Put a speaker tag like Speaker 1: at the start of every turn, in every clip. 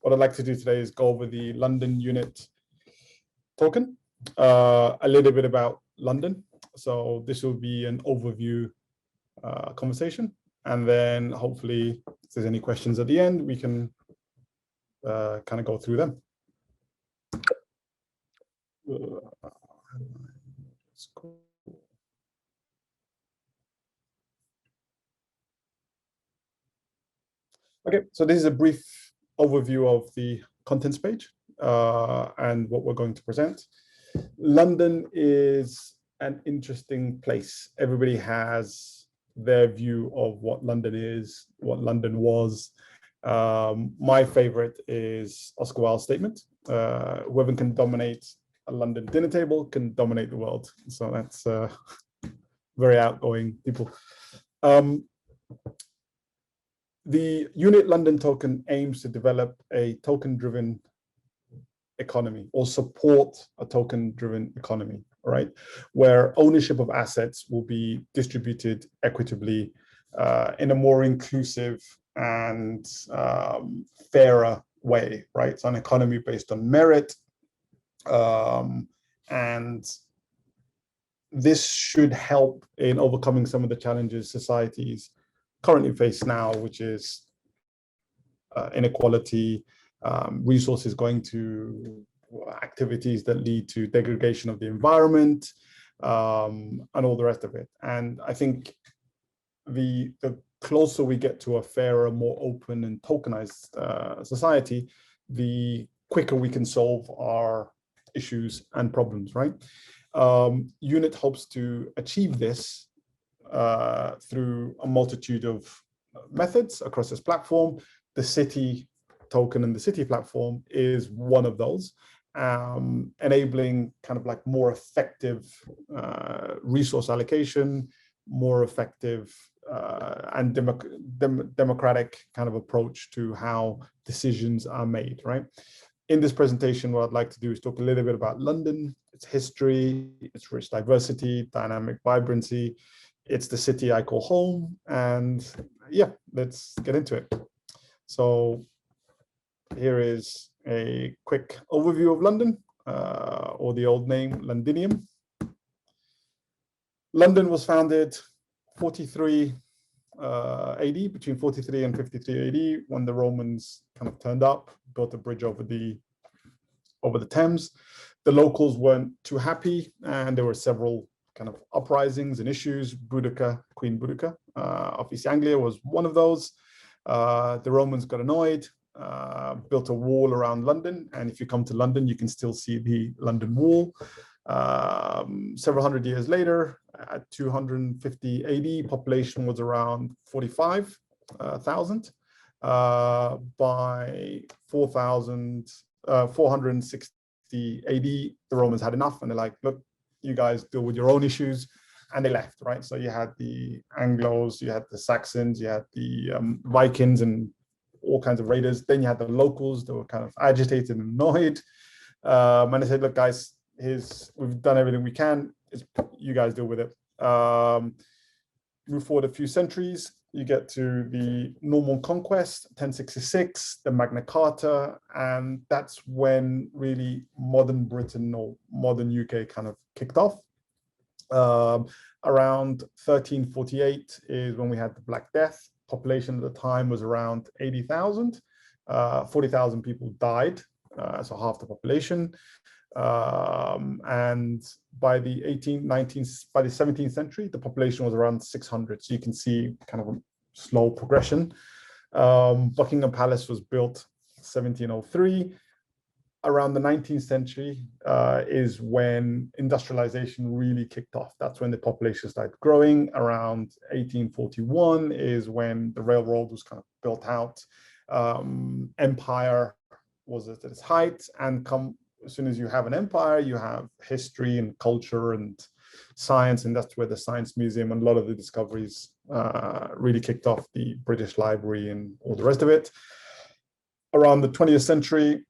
Speaker 1: what I'd like to do today is go over the London unit token, a little bit about London. So this will be an overview conversation. And then hopefully, if there's any questions at the end, we can kind of go through them. Okay, so this is a brief overview of the contents page and what we're going to present. London is an interesting place. Everybody has their view of what London is, what London was. My favorite is Oscar Wilde's statement, whoever can dominate a London dinner table can dominate the world. So that's very outgoing people. The Unit London token aims to develop a token-driven economy or support a token-driven economy, right? Where ownership of assets will be distributed equitably in a more inclusive and fairer way, right? It's an economy based on merit. And this should help in overcoming some of the challenges societies currently face now, which is inequality, resources going to activities that lead to degradation of the environment, and all the rest of it. And I think the closer we get to a fairer, more open and tokenized society, the quicker we can solve our issues and problems, right? UNIT hopes to achieve this through a multitude of methods across this platform. The city token and the city platform is one of those, enabling kind of like more effective resource allocation, more effective and democratic kind of approach to how decisions are made, right? In this presentation, what I'd like to do is talk a little bit about London, its history, its rich diversity, dynamic vibrancy. It's the city I call home, and yeah, let's get into it. So here is a quick overview of London, or the old name, Londinium. London was founded 43 AD, between 43 and 53 AD, when the Romans kind of turned up, built a bridge over the Thames. The locals weren't too happy, and there were several kind of uprisings and issues. Boudica, Queen Boudica of East Anglia was one of those. The Romans got annoyed, built a wall around London, and if you come to London, you can still see the London Wall. Several hundred years later, at 250 AD, population was around 45,000. By 460 AD, the Romans had enough, and they're like, look, you guys deal with your own issues, and they left, right? So you had the Anglos, you had the Saxons, you had the Vikings and all kinds of raiders. Then you had the locals that were kind of agitated and annoyed. And they said, look, guys, we've done everything we can. You guys deal with it. Move forward a few centuries, you get to the Norman Conquest, 1066, the Magna Carta, and that's when really modern Britain or modern UK kind of kicked off. Around 1348 is when we had the Black Death. Population at the time was around 80,000. 40,000 people died, so half the population. And by the 17th century, the population was around 600. So you can see kind of a slow progression. Buckingham Palace was built 1703. Around the 19th century is when industrialization really kicked off. That's when the population started growing. Around 1841 is when the railroad was kind of built out. Empire was at its height, and as soon as you have an empire, you have history and culture and science, and that's where the Science Museum and a lot of the discoveries really kicked off, the British Library and all the rest of it. Around the 20th century,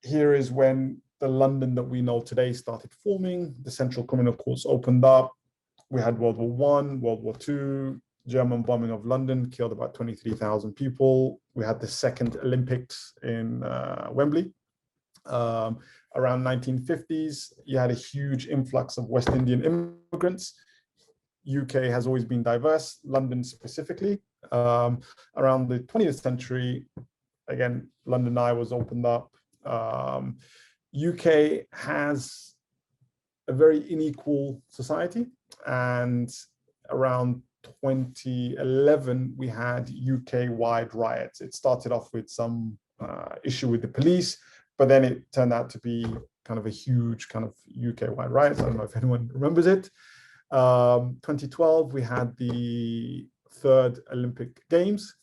Speaker 1: here is when the London that we know today started forming. The Central Criminal Courts opened up. We had World War I, World War II, German bombing of London killed about 23,000 people. We had the second Olympics in Wembley. Around 1950s, you had a huge influx of West Indian immigrants. UK has always been diverse, London specifically. Around the 20th century, again, London Eye was opened up. UK has a very unequal society, and around 2011, we had UK-wide riots. It started off with some issue with the police, but then it turned out to be kind of a huge kind of UK-wide riots. I don't know if anyone remembers it. 2012, we had the third Olympic Games.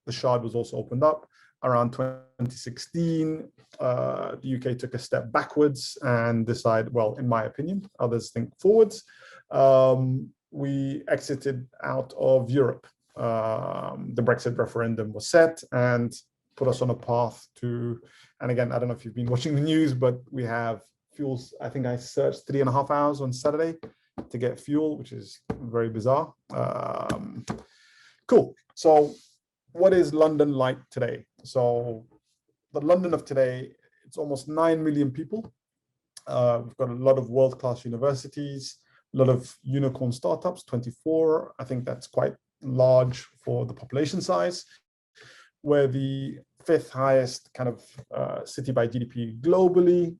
Speaker 1: The Shard was also opened up. Around 2016, the UK took a step backwards and decided, well, in my opinion, others think forwards. We exited out of Europe. The Brexit referendum was set and put us on a path to, and again, I don't know if you've been watching the news, but we have fuels. I think I searched 3.5 hours on Saturday to get fuel, which is very bizarre. Cool. So what is London like today? So the London of today, it's almost 9 million people. We've got a lot of world-class universities, a lot of unicorn startups, 24. I think that's quite large for the population size. We're the 5th highest kind of city by GDP globally,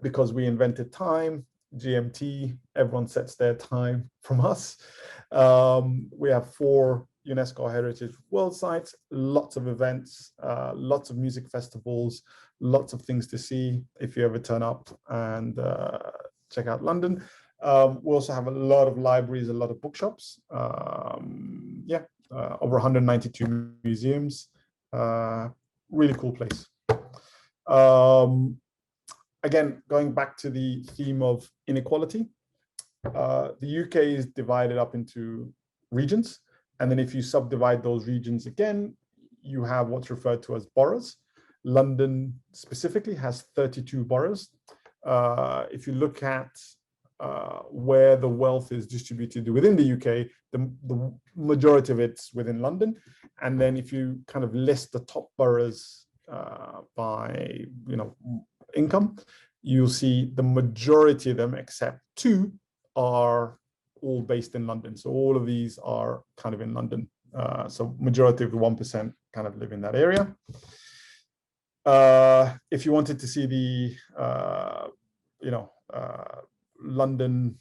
Speaker 1: because we invented time, GMT, everyone sets their time from us. We have 4 UNESCO Heritage World Sites, lots of events, lots of music festivals, lots of things to see if you ever turn up and check out London. We also have a lot of libraries, a lot of bookshops. Over 192 museums. Really cool place. Again, going back to the theme of inequality, the UK is divided up into regions. And then if you subdivide those regions again, you have what's referred to as boroughs. London specifically has 32 boroughs. If you look at where the wealth is distributed within the UK, the majority of it's within London. And then if you kind of list the top boroughs by income, you'll see the majority of them, except 2, are all based in London. So all of these are kind of in London. So majority of the 1% kind of live in that area. If you wanted to see the, London,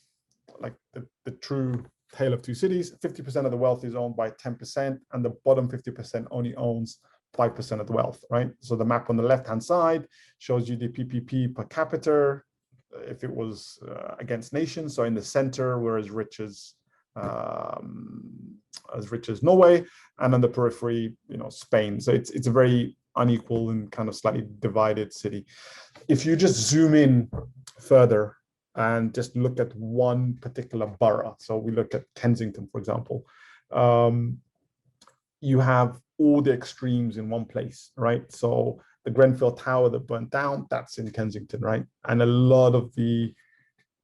Speaker 1: like the true tale of 2 cities, 50% of the wealth is owned by 10%, and the bottom 50% only owns 5% of the wealth, right? So the map on the left-hand side shows you the PPP per capita, if it was against nations. So in the center, we're as rich as Norway, and on the periphery, Spain. So it's a very unequal and kind of slightly divided city. If you just zoom in further and just look at one particular borough, so we look at Kensington, for example, you have all the extremes in one place, right? So the Grenfell Tower that burnt down, that's in Kensington, right? And a lot of the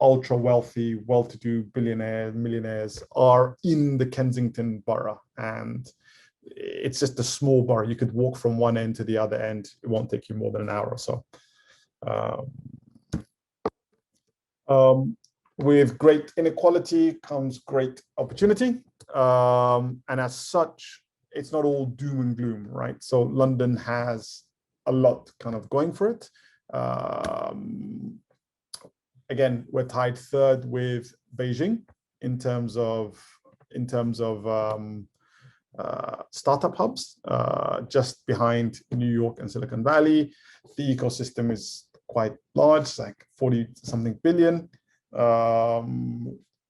Speaker 1: ultra wealthy, well-to-do billionaires, millionaires are in the Kensington borough. And it's just a small borough. You could walk from one end to the other end. It won't take you more than an hour or so. With great inequality comes great opportunity. And as such, it's not all doom and gloom, right? So London has a lot kind of going for it. Again, we're tied 3rd with Beijing in terms of startup hubs, just behind New York and Silicon Valley. The ecosystem is quite large, like 40-something billion.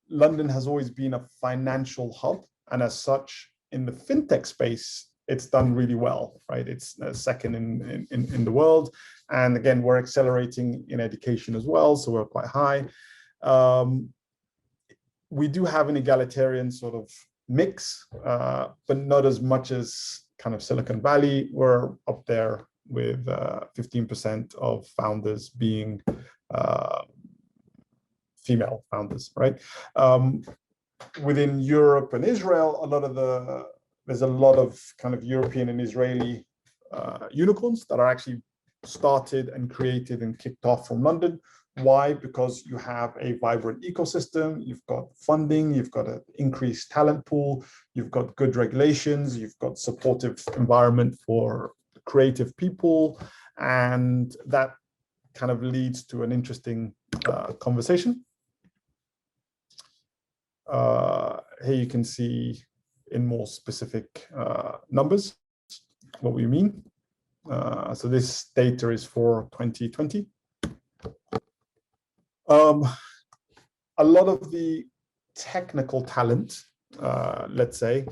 Speaker 1: London has always been a financial hub, and as such, in the fintech space, it's done really well, right? It's second in the world. And again, we're accelerating in education as well, so we're quite high. We do have an egalitarian sort of mix, but not as much as kind of Silicon Valley. We're up there with 15% of founders being female founders, right? within Europe and Israel, there's a lot of kind of European and Israeli unicorns that are actually started and created and kicked off from London. Why? Because you have a vibrant ecosystem, you've got funding, you've got an increased talent pool, you've got good regulations, you've got supportive environment for creative people, and that kind of leads to an interesting conversation. Here you can see in more specific numbers what we mean. So this data is for 2020. A lot of the technical talent, let's say,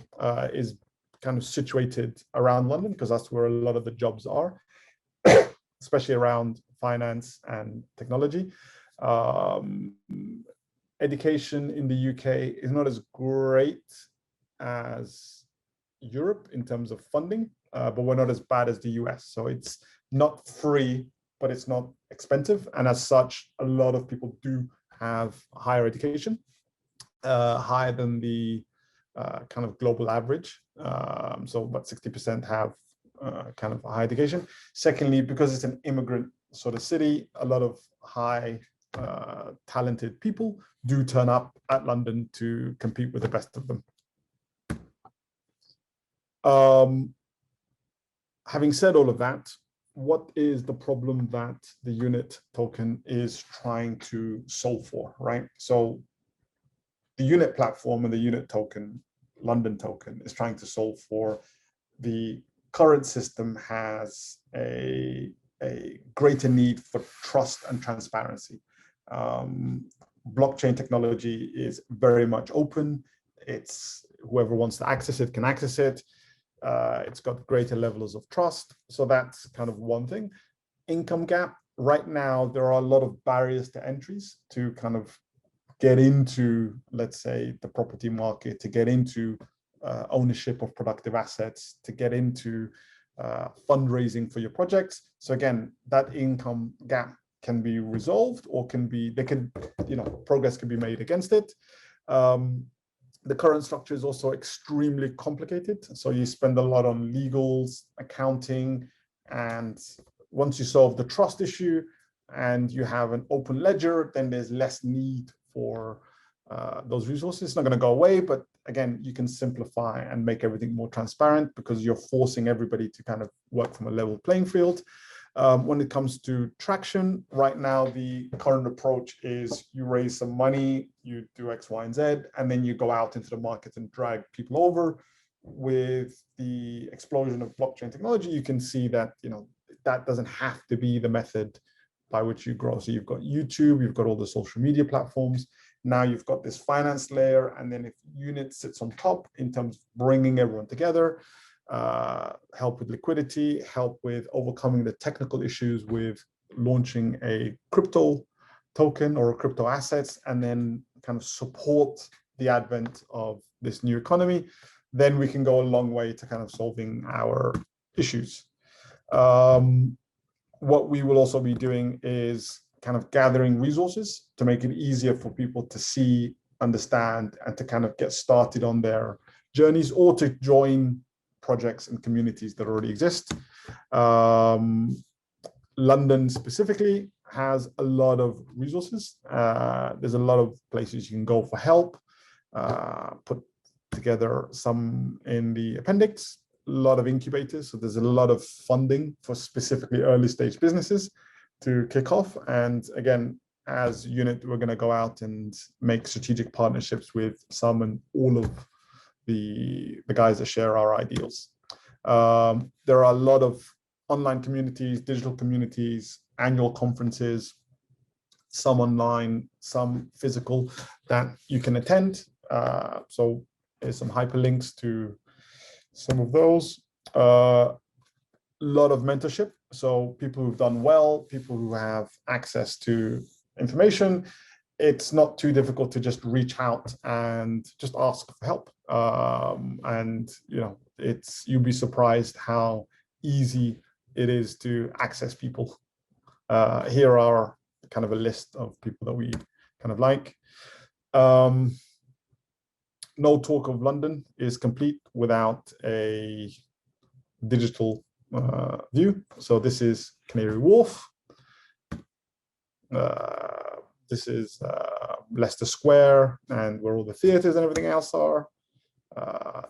Speaker 1: is kind of situated around London because that's where a lot of the jobs are, especially around finance and technology. Education in the UK is not as great as Europe in terms of funding, but we're not as bad as the US. So it's not free, but it's not expensive. And as such, a lot of people do have higher education, higher than the kind of global average. So about 60% have kind of high education. Secondly, because it's an immigrant sort of city, a lot of high talented people do turn up at London to compete with the best of them. Having said all of that, what is the problem that the unit token is trying to solve for, right? So the unit platform and the unit token, London token, is trying to solve for the current system has a greater need for trust and transparency. Blockchain technology is very much open. It's whoever wants to access it can access it. It's got greater levels of trust. So that's kind of one thing. Income gap. Right now, there are a lot of barriers to entries to kind of get into, let's say, the property market, to get into ownership of productive assets, to get into fundraising for your projects. So again, that income gap can be resolved, or progress can be made against it. The current structure is also extremely complicated. So you spend a lot on legals, accounting, and once you solve the trust issue and you have an open ledger, then there's less need for those resources. It's not going to go away, but again, you can simplify and make everything more transparent because you're forcing everybody to kind of work from a level playing field. When it comes to traction, right now, the current approach is you raise some money, you do X, Y, and Z, and then you go out into the market and drag people over. With the explosion of blockchain technology, you can see that, that doesn't have to be the method by which you grow. So you've got YouTube, you've got all the social media platforms. Now you've got this finance layer, and then if unit sits on top in terms of bringing everyone together, help with liquidity, help with overcoming the technical issues with launching a crypto token or crypto assets, and then kind of support the advent of this new economy, then we can go a long way to kind of solving our issues. What we will also be doing is kind of gathering resources to make it easier for people to see, understand, and to kind of get started on their journeys or to join projects and communities that already exist. London specifically has a lot of resources. There's a lot of places you can go for help. Put together some in the appendix, a lot of incubators. So there's a lot of funding for specifically early stage businesses to kick off. And again, as Unit, we're going to go out and make strategic partnerships with some and all of the guys that share our ideals. There are a lot of online communities, digital communities, annual conferences, some online, some physical, that you can attend. So there's some hyperlinks to some of those. A lot of mentorship. So people who've done well, people who have access to information. It's not too difficult to just reach out and just ask for help. And you'll be surprised how easy it is to access people. Here are kind of a list of people that we kind of like. no talk of London is complete without a digital view. So this is Canary Wharf. This is Leicester Square and where all the theatres and everything else are.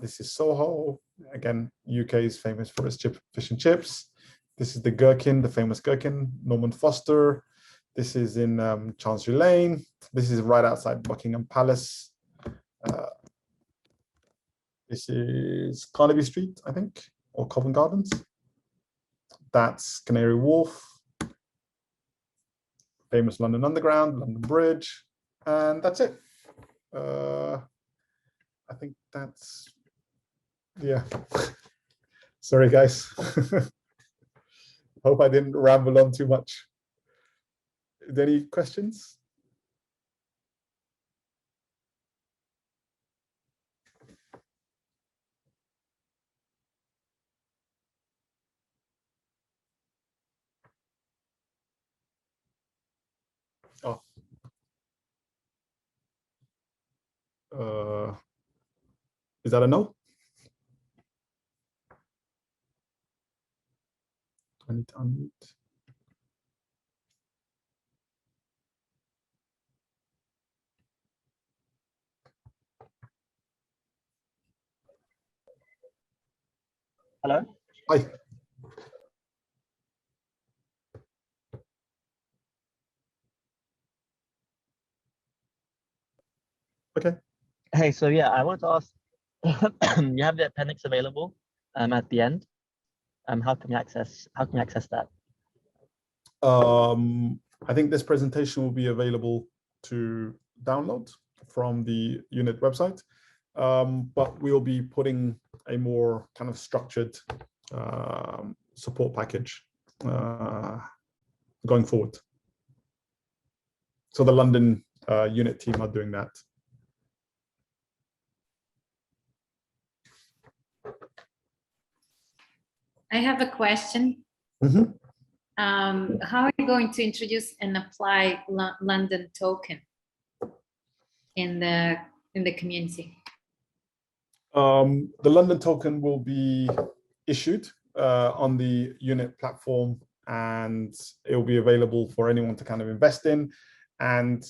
Speaker 1: This is Soho. Again, UK is famous for its fish and chips. This is the Gherkin, the famous Gherkin, Norman Foster. This is in Chancery Lane. This is right outside Buckingham Palace. This is Carnaby Street, I think, or Covent Gardens. That's Canary Wharf. Famous London Underground, London Bridge, and that's it. I think that's, yeah. Sorry, guys. Hope I didn't ramble on too much. Is there any questions? Oh. Is that a no? I need to unmute.
Speaker 2: Hello.
Speaker 1: Hi. Okay.
Speaker 2: Hey, so yeah, I want to ask, you have the appendix available at the end. How can you access that?
Speaker 1: I think this presentation will be available to download from the unit website, but we'll be putting a more kind of structured support package going forward. So the London unit team are doing that.
Speaker 3: I have a question.
Speaker 1: Mm-hmm.
Speaker 3: How are you going to introduce and apply London token in the community?
Speaker 1: The London token will be issued on the unit platform, and it will be available for anyone to kind of invest in, and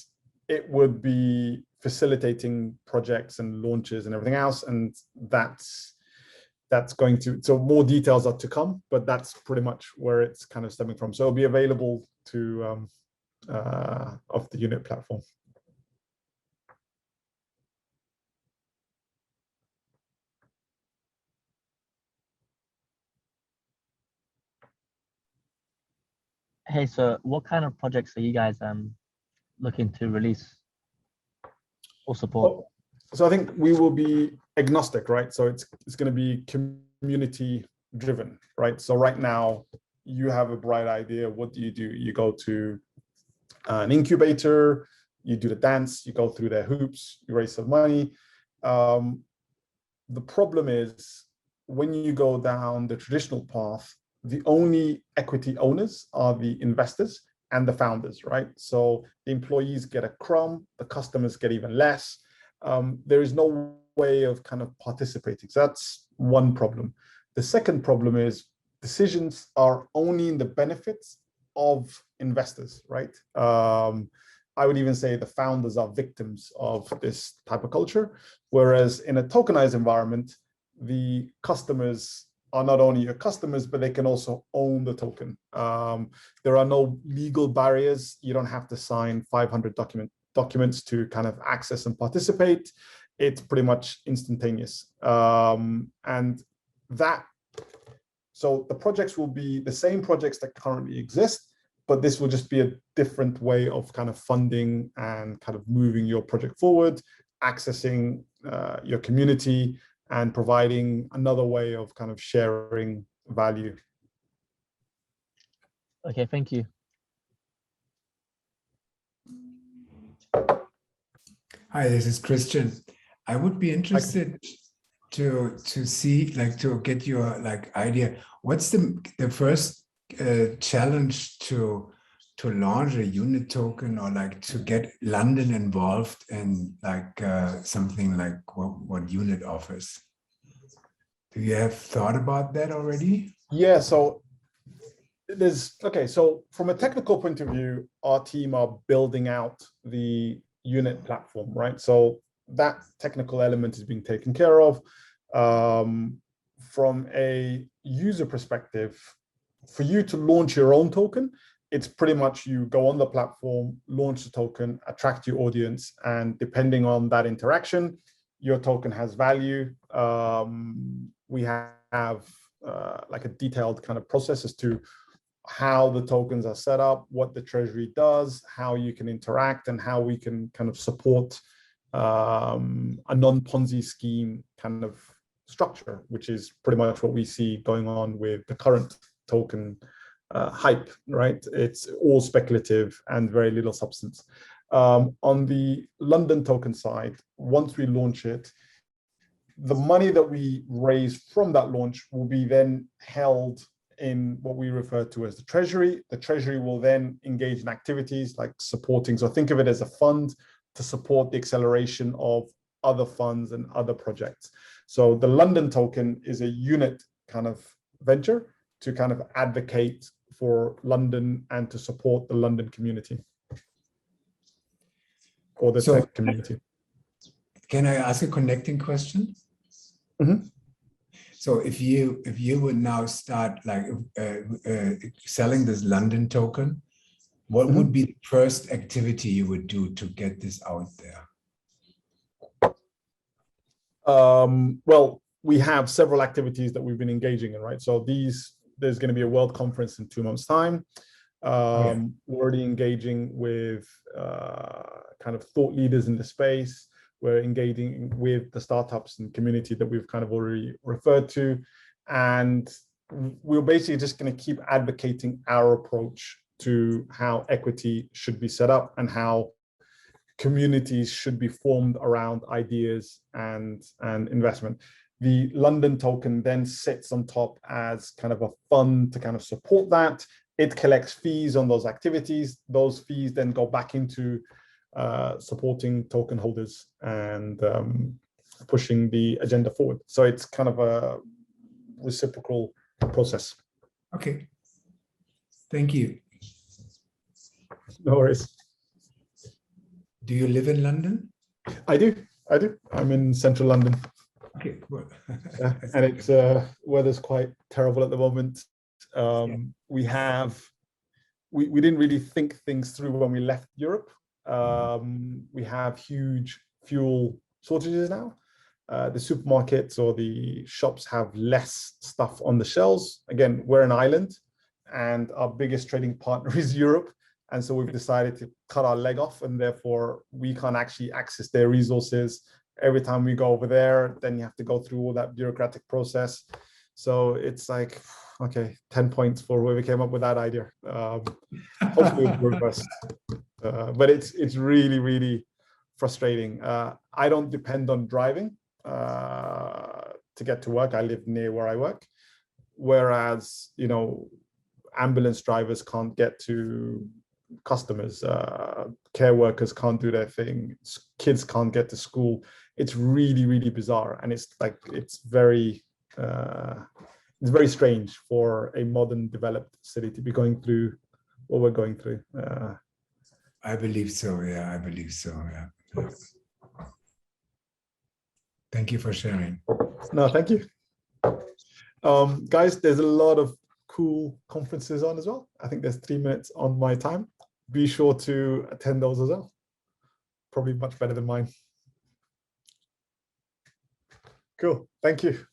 Speaker 1: it would be facilitating projects and launches and everything else, and that's going to, so more details are to come, but that's pretty much where it's kind of stemming from. So it'll be available to of the unit platform.
Speaker 2: Hey, so what kind of projects are you guys looking to release or support?
Speaker 1: So I think we will be agnostic, right? So it's going to be community driven, right? So right now you have a bright idea. What do? You go to an incubator, you do the dance, you go through their hoops, you raise some money. The problem is when you go down the traditional path, the only equity owners are the investors and the founders, right? So the employees get a crumb, the customers get even less. There is no way of kind of participating. So that's one problem. The second problem is decisions are only in the benefits of investors, right? I would even say the founders are victims of this type of culture. Whereas in a tokenized environment, the customers are not only your customers, but they can also own the token. There are no legal barriers. You don't have to sign 500 documents to kind of access and participate. It's pretty much instantaneous. And that, so the projects will be the same projects that currently exist, but this will just be a different way of kind of funding and kind of moving your project forward, accessing your community, and providing another way of kind of sharing value.
Speaker 2: Okay, thank you.
Speaker 4: Hi, this is Christian. I would be interested to see, like, to get your like idea. What's the first challenge to to launch a unit token or like to get London involved in like something like what unit offers? Do you have thought about that already?
Speaker 1: Yeah, so so from a technical point of view, our team are building out the unit platform, right? So that technical element is being taken care of. From a user perspective, for you to launch your own token, it's pretty much you go on the platform, launch the token, attract your audience, and depending on that interaction, your token has value. We have like a detailed kind of process as to how the tokens are set up, what the treasury does, how you can interact, and how we can kind of support a non-Ponzi scheme kind of structure, which is pretty much what we see going on with the current token hype, right? It's all speculative and very little substance. On the London token side, once we launch it, the money that we raise from that launch will be then held in what we refer to as the treasury. The treasury will then engage in activities like supporting, so think of it as a fund to support the acceleration of other funds and other projects. So the London token is a unit kind of venture to kind of advocate for London and to support the London community or the tech community.
Speaker 4: Can I ask a connecting question?
Speaker 1: Mm-hmm.
Speaker 4: So if you would now start like selling this London token, what
Speaker 1: Mm-hmm.
Speaker 4: would be the first activity you would do to get this out there?
Speaker 1: Well, we have several activities that we've been engaging in, right? So there's going to be a world conference in 2 months' time. We're already engaging with kind of thought leaders in the space. We're engaging with the startups and community that we've kind of already referred to. And we're basically just going to keep advocating our approach to how equity should be set up and how communities should be formed around ideas and investment. The London token then sits on top as kind of a fund to kind of support that. It collects fees on those activities. Those fees then go back into supporting token holders and pushing the agenda forward. So it's kind of a reciprocal process.
Speaker 4: Okay. Thank you.
Speaker 1: No worries.
Speaker 4: Do you live in London?
Speaker 1: I do. I'm in central London.
Speaker 4: Okay. Well,
Speaker 1: and it's weather's quite terrible at the moment. We didn't really think things through when we left Europe. We have huge fuel shortages now. The supermarkets or the shops have less stuff on the shelves. Again, we're an island and our biggest trading partner is Europe. And so we've decided to cut our leg off, and therefore we can't actually access their resources. Every time we go over there, then you have to go through all that bureaucratic process. So it's like, okay, 10 points for whoever came up with that idea. Hopefully it'll reverse. But it's really, really frustrating. I don't depend on driving to get to work. I live near where I work. Whereas, ambulance drivers can't get to customers, care workers can't do their thing, kids can't get to school. It's really, really bizarre. And it's very strange for a modern developed city to be going through what we're going through.
Speaker 4: I believe so. Yeah, I believe so. Yeah. Thank you for sharing.
Speaker 1: No, thank you. Guys, there's a lot of cool conferences on as well. I think there's 3 minutes on my time. Be sure to attend those as well. Probably much better than mine. Cool. Thank you.